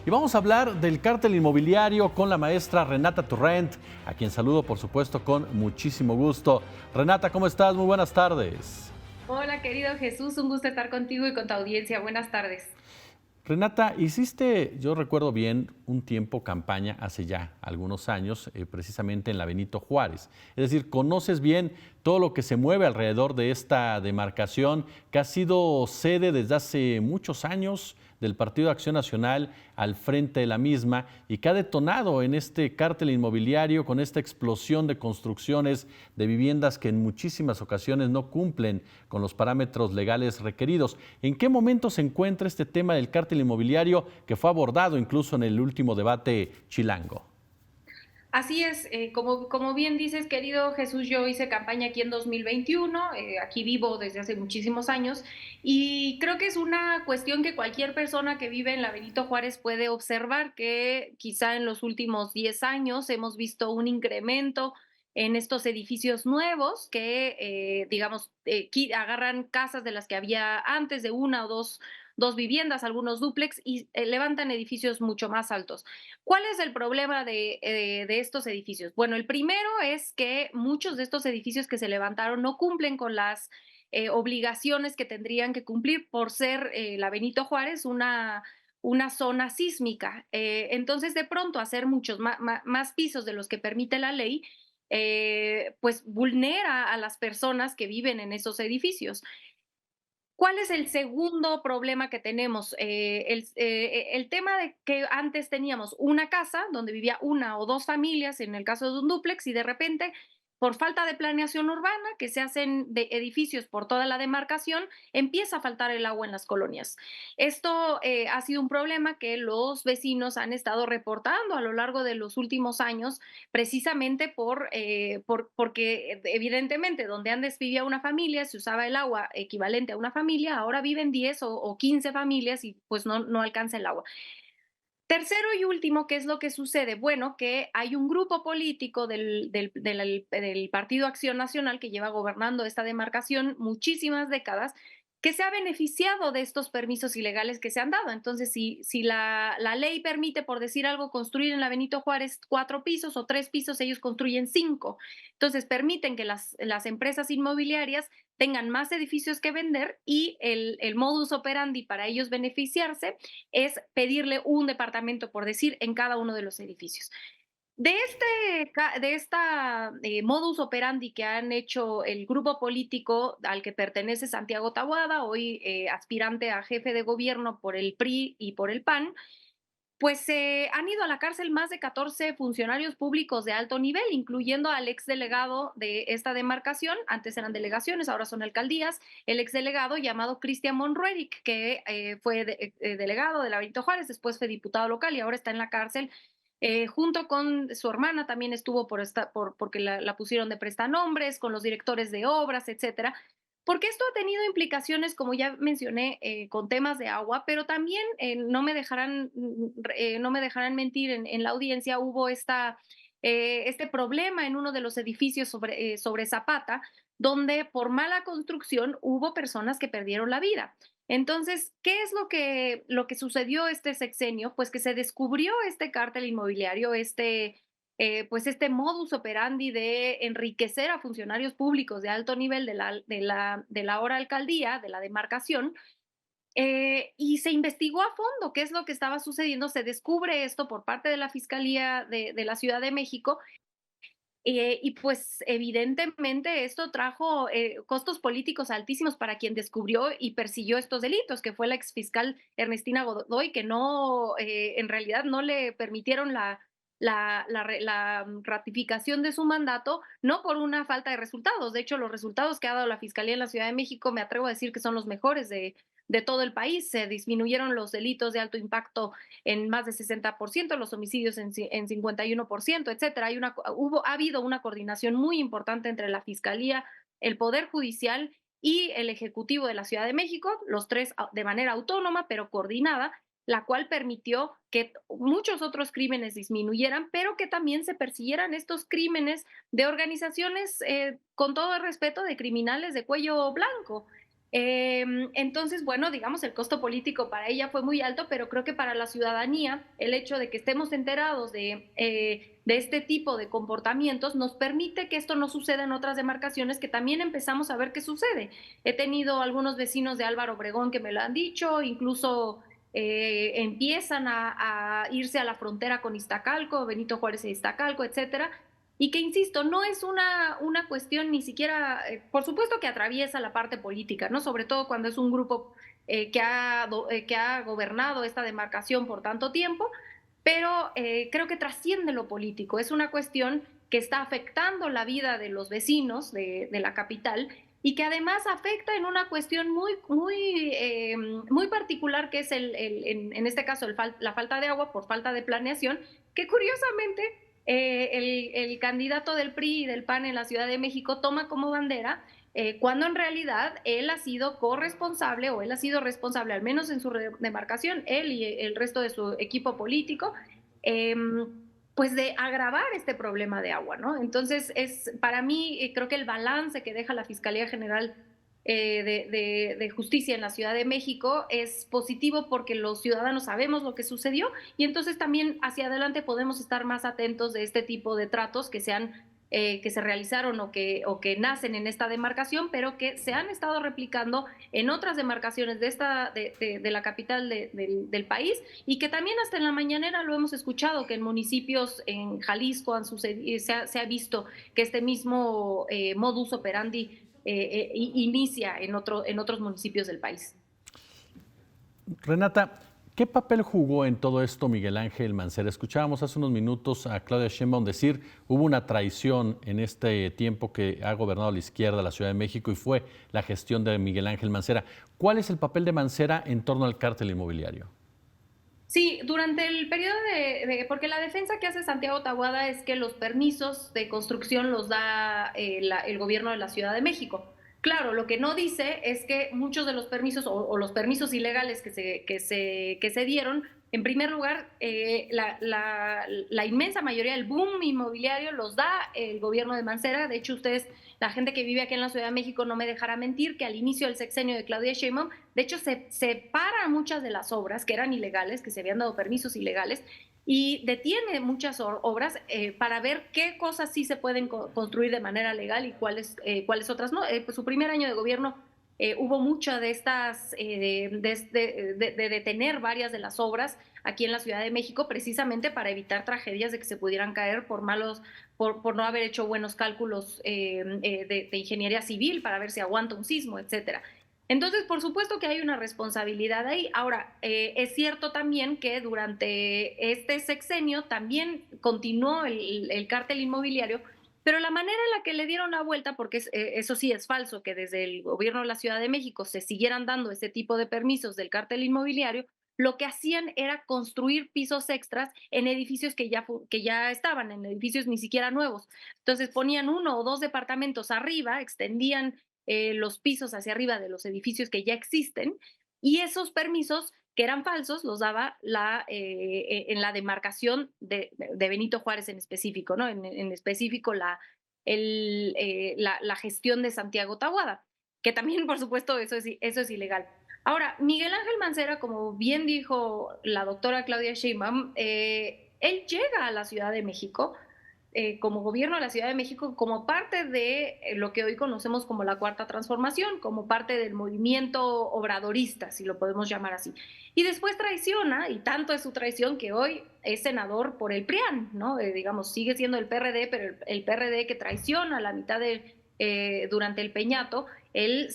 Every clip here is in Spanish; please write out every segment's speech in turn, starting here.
Y vamos a hablar del cártel inmobiliario con la maestra Renata Turrent, a quien saludo por supuesto con muchísimo gusto. Renata, ¿cómo estás? Muy buenas tardes. Hola, querido Jesús, un gusto estar contigo y con tu audiencia. Buenas tardes. Renata, hiciste, yo recuerdo bien, un tiempo campaña hace ya algunos años, precisamente en la Benito Juárez. Es decir, conoces bien todo lo que se mueve alrededor de esta demarcación, que ha sido sede desde hace muchos años del Partido de Acción Nacional al frente de la misma y que ha detonado en este cártel inmobiliario con esta explosión de construcciones de viviendas que en muchísimas ocasiones no cumplen con los parámetros legales requeridos. ¿En qué momento se encuentra este tema del cártel inmobiliario que fue abordado incluso en el último debate chilango? Así es, como bien dices, querido Jesús, yo hice campaña aquí en 2021, aquí vivo desde hace muchísimos años y creo que es una cuestión que cualquier persona que vive en la Benito Juárez puede observar que quizá en los últimos 10 años hemos visto un incremento en estos edificios nuevos que, digamos, agarran casas de las que había antes de una o dos viviendas, algunos dúplex y levantan edificios mucho más altos. ¿Cuál es el problema de estos edificios? Bueno, el primero es que muchos de estos edificios que se levantaron no cumplen con las obligaciones que tendrían que cumplir por ser la Benito Juárez una zona sísmica. Entonces, de pronto, hacer muchos más pisos de los que permite la ley, pues vulnera a las personas que viven en esos edificios. ¿Cuál es el segundo problema que tenemos? El tema de que antes teníamos una casa donde vivía una o dos familias, en el caso de un dúplex, y de repente, por falta de planeación urbana, que se hacen de edificios por toda la demarcación, empieza a faltar el agua en las colonias. Esto ha sido un problema que los vecinos han estado reportando a lo largo de los últimos años, precisamente porque evidentemente donde antes vivía una familia se usaba el agua equivalente a una familia, ahora viven 10 o 15 familias y pues no alcanza el agua. Tercero y último, ¿qué es lo que sucede? Bueno, que hay un grupo político del Partido Acción Nacional que lleva gobernando esta demarcación muchísimas décadas, que se ha beneficiado de estos permisos ilegales que se han dado. Entonces, si la ley permite, por decir algo, construir en la Benito Juárez 4 pisos o 3 pisos, ellos construyen 5. Entonces, permiten que las empresas inmobiliarias tengan más edificios que vender y el modus operandi para ellos beneficiarse es pedirle un departamento, por decir, en cada uno de los edificios. De esta modus operandi que han hecho el grupo político al que pertenece Santiago Tabuada, hoy aspirante a jefe de gobierno por el PRI y por el PAN, pues han ido a la cárcel más de 14 funcionarios públicos de alto nivel, incluyendo al exdelegado de esta demarcación, antes eran delegaciones, ahora son alcaldías, el exdelegado llamado Cristian Monrueric, que fue delegado de la Benito Juárez, después fue diputado local y ahora está en la cárcel. Junto con su hermana también estuvo porque la pusieron de prestanombres, con los directores de obras, etcétera. Porque esto ha tenido implicaciones, como ya mencioné, con temas de agua, pero también no me dejarán mentir en la audiencia, hubo este problema en uno de los edificios sobre Zapata, donde por mala construcción hubo personas que perdieron la vida. Entonces, ¿qué es lo que sucedió este sexenio? Pues que se descubrió este cártel inmobiliario, pues este modus operandi de enriquecer a funcionarios públicos de alto nivel de la ahora alcaldía, de la demarcación, y se investigó a fondo qué es lo que estaba sucediendo, se descubre esto por parte de la Fiscalía de la Ciudad de México, y pues evidentemente esto trajo costos políticos altísimos para quien descubrió y persiguió estos delitos, que fue la exfiscal Ernestina Godoy, que no, en realidad no le permitieron la ratificación de su mandato, no por una falta de resultados. De hecho, los resultados que ha dado la Fiscalía en la Ciudad de México, me atrevo a decir que son los mejores de todo el país. Se disminuyeron los delitos de alto impacto en más de 60%, los homicidios en 51%, etcétera. Ha habido una coordinación muy importante entre la Fiscalía, el Poder Judicial y el Ejecutivo de la Ciudad de México, los tres de manera autónoma pero coordinada, la cual permitió que muchos otros crímenes disminuyeran, pero que también se persiguieran estos crímenes de organizaciones, con todo el respeto, de criminales de cuello blanco. Entonces, bueno, digamos, el costo político para ella fue muy alto, pero creo que para la ciudadanía el hecho de que estemos enterados de este tipo de comportamientos nos permite que esto no suceda en otras demarcaciones, que también empezamos a ver qué sucede. He tenido algunos vecinos de Álvaro Obregón que me lo han dicho, incluso empiezan a irse a la frontera con Iztacalco, Benito Juárez e Iztacalco, etcétera, y que, insisto, no es una cuestión ni siquiera, por supuesto que atraviesa la parte política, ¿no? Sobre todo cuando es un grupo que ha gobernado esta demarcación por tanto tiempo, pero creo que trasciende lo político. Es una cuestión que está afectando la vida de los vecinos de la capital y que además afecta en una cuestión muy particular, que es en este caso la falta de agua por falta de planeación, que curiosamente el candidato del PRI y del PAN en la Ciudad de México toma como bandera, cuando en realidad él ha sido corresponsable, o él ha sido responsable, al menos en su demarcación, él y el resto de su equipo político, eh, pues de agravar este problema de agua, ¿no? Entonces, para mí, creo que el balance que deja la Fiscalía General de Justicia en la Ciudad de México es positivo, porque los ciudadanos sabemos lo que sucedió, y entonces también hacia adelante podemos estar más atentos de este tipo de tratos que se realizaron o que nacen en esta demarcación, pero que se han estado replicando en otras demarcaciones de la capital del país, y que también hasta en la mañanera lo hemos escuchado, que en municipios en Jalisco se ha visto que este mismo modus operandi inicia en otros municipios del país. Renata, ¿qué papel jugó en todo esto Miguel Ángel Mancera? Escuchábamos hace unos minutos a Claudia Sheinbaum decir hubo una traición en este tiempo que ha gobernado la izquierda la Ciudad de México, y fue la gestión de Miguel Ángel Mancera. ¿Cuál es el papel de Mancera en torno al cártel inmobiliario? Sí, durante el periodo porque la defensa que hace Santiago Tabuada es que los permisos de construcción los da el gobierno de la Ciudad de México. Claro, lo que no dice es que muchos de los permisos, o los permisos ilegales que se dieron, en primer lugar, la inmensa mayoría, el boom inmobiliario, los da el gobierno de Mancera. De hecho, la gente que vive aquí en la Ciudad de México no me dejará mentir que al inicio del sexenio de Claudia Sheinbaum, de hecho, se paran muchas de las obras que eran ilegales, que se habían dado permisos ilegales, y detiene muchas obras para ver qué cosas sí se pueden construir de manera legal y cuáles otras no. Pues su primer año de gobierno hubo mucha de estas, de detener varias de las obras aquí en la Ciudad de México, precisamente para evitar tragedias de que se pudieran caer por no haber hecho buenos cálculos de ingeniería civil para ver si aguanta un sismo, etcétera. Entonces, por supuesto que hay una responsabilidad ahí. Ahora, es cierto también que durante este sexenio también continuó el cártel inmobiliario, pero la manera en la que le dieron la vuelta, porque eso sí es falso, que desde el gobierno de la Ciudad de México se siguieran dando este tipo de permisos del cártel inmobiliario, lo que hacían era construir pisos extras en edificios que ya estaban, en edificios ni siquiera nuevos. Entonces ponían uno o dos departamentos arriba, extendían los pisos hacia arriba de los edificios que ya existen, y esos permisos que eran falsos los daba en la demarcación de Benito Juárez en específico, ¿no? En específico la gestión de Santiago Tabuada, que también, por supuesto, eso es ilegal. Ahora, Miguel Ángel Mancera, como bien dijo la doctora Claudia Sheinbaum, él llega a la Ciudad de México como gobierno de la Ciudad de México, como parte de lo que hoy conocemos como la Cuarta Transformación, como parte del movimiento obradorista, si lo podemos llamar así. Y después traiciona, y tanto es su traición que hoy es senador por el PRIAN, ¿no? Digamos, sigue siendo el PRD, pero el PRD que traiciona a la mitad durante el Peñato, él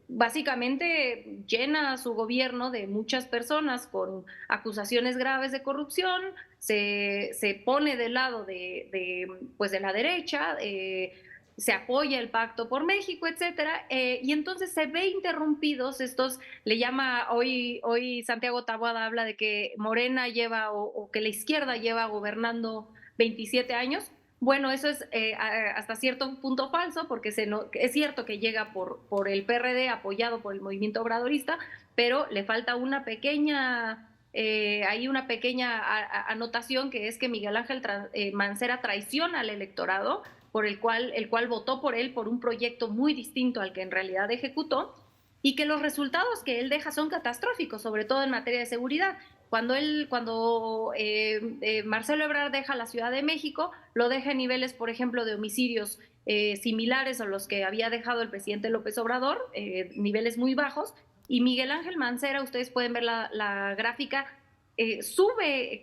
básicamente llena a su gobierno de muchas personas con acusaciones graves de corrupción, se pone del lado pues de la derecha, se apoya el Pacto por México, etcétera, y entonces se ve interrumpidos le llama, hoy Santiago Taboada habla de que Morena lleva, o que la izquierda lleva gobernando 27 años. Bueno, eso es hasta cierto punto falso, porque es cierto que llega por el PRD apoyado por el movimiento obradorista, pero le falta hay una pequeña anotación, que es que Miguel Ángel Mancera traiciona al electorado el cual votó por él por un proyecto muy distinto al que en realidad ejecutó, y que los resultados que él deja son catastróficos, sobre todo en materia de seguridad. Cuando Marcelo Ebrard deja la Ciudad de México, lo deja en niveles, por ejemplo, de homicidios similares a los que había dejado el presidente López Obrador, niveles muy bajos, y Miguel Ángel Mancera, ustedes pueden ver la gráfica, sube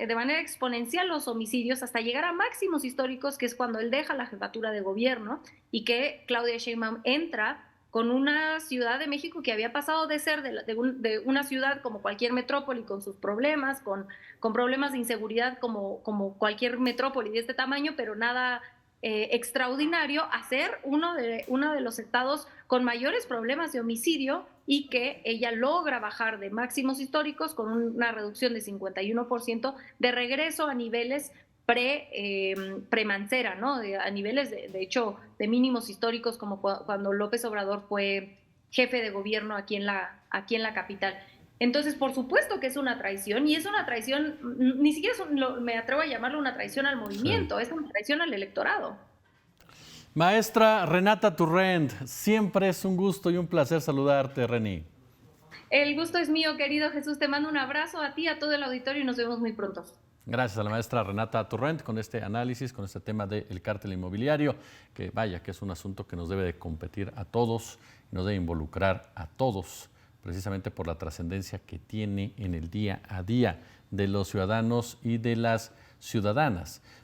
de manera exponencial los homicidios hasta llegar a máximos históricos, que es cuando él deja la jefatura de gobierno y que Claudia Sheinbaum entra con una Ciudad de México que había pasado de ser de una ciudad como cualquier metrópoli con sus problemas, con problemas de inseguridad como cualquier metrópoli de este tamaño, pero nada extraordinario, a ser uno de los estados con mayores problemas de homicidio, y que ella logra bajar de máximos históricos con una reducción de 51% de regreso a niveles pre-Mancera, ¿no? A niveles, de hecho, de mínimos históricos, como cuando López Obrador fue jefe de gobierno aquí en la capital. Entonces, por supuesto que es una traición, y es una traición, ni siquiera me atrevo a llamarlo una traición al movimiento, sí, es una traición al electorado. Maestra Renata Turrent, siempre es un gusto y un placer saludarte, Reni. El gusto es mío, querido Jesús. Te mando un abrazo a ti, a todo el auditorio, y nos vemos muy pronto. Gracias a la maestra Renata Turrent con este análisis, con este tema del cártel inmobiliario, que vaya, que es un asunto que nos debe de competir a todos, nos debe involucrar a todos, precisamente por la trascendencia que tiene en el día a día de los ciudadanos y de las ciudadanas.